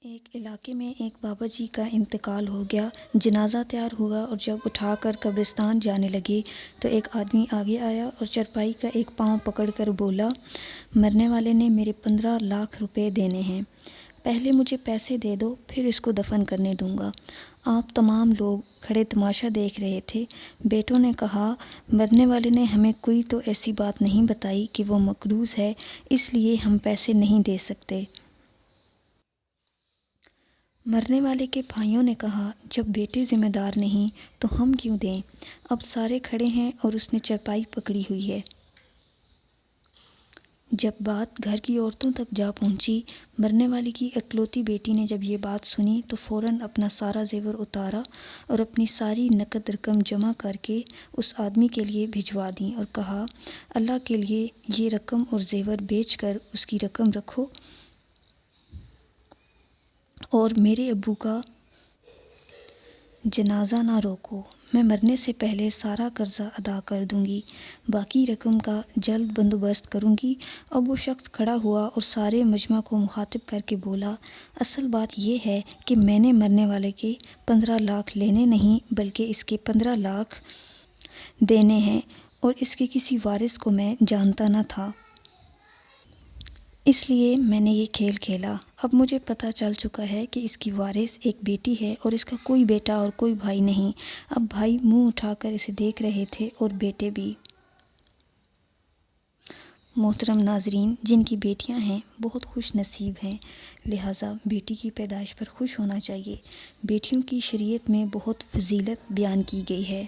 ایک علاقے میں ایک بابا جی کا انتقال ہو گیا۔ جنازہ تیار ہوا اور جب اٹھا کر قبرستان جانے لگے تو ایک آدمی آگے آیا اور چارپائی کا ایک پاؤں پکڑ کر بولا، مرنے والے نے میرے 15 لاکھ روپے دینے ہیں، پہلے مجھے پیسے دے دو پھر اس کو دفن کرنے دوں گا۔ آپ تمام لوگ کھڑے تماشا دیکھ رہے تھے۔ بیٹوں نے کہا، مرنے والے نے ہمیں کوئی تو ایسی بات نہیں بتائی کہ وہ مقروض ہے، اس لیے ہم پیسے نہیں دے سکتے۔ مرنے والے کے بھائیوں نے کہا، جب بیٹے ذمہ دار نہیں تو ہم کیوں دیں؟ اب سارے کھڑے ہیں اور اس نے چارپائی پکڑی ہوئی ہے۔ جب بات گھر کی عورتوں تک جا پہنچی، مرنے والی کی اکلوتی بیٹی نے جب یہ بات سنی تو فوراً اپنا سارا زیور اتارا اور اپنی ساری نقد رقم جمع کر کے اس آدمی کے لیے بھجوا دیں اور کہا، اللہ کے لیے یہ رقم اور زیور بیچ کر اس کی رقم رکھو اور میرے ابو کا جنازہ نہ روکو، میں مرنے سے پہلے سارا قرضہ ادا کر دوں گی، باقی رقم کا جلد بندوبست کروں گی۔ اب وہ شخص کھڑا ہوا اور سارے مجمع کو مخاطب کر کے بولا، اصل بات یہ ہے کہ میں نے مرنے والے کے 15 لاکھ لینے نہیں بلکہ اس کے 15 لاکھ دینے ہیں، اور اس کے کسی وارث کو میں جانتا نہ تھا۔ اس لیے میں نے یہ کھیل کھیلا۔ اب مجھے پتہ چل چکا ہے کہ اس کی وارث ایک بیٹی ہے اور اس کا کوئی بیٹا اور کوئی بھائی نہیں۔ اب بھائی منہ اٹھا کر اسے دیکھ رہے تھے اور بیٹے بھی۔ محترم ناظرین، جن کی بیٹیاں ہیں بہت خوش نصیب ہیں، لہٰذا بیٹی کی پیدائش پر خوش ہونا چاہیے۔ بیٹیوں کی شریعت میں بہت فضیلت بیان کی گئی ہے۔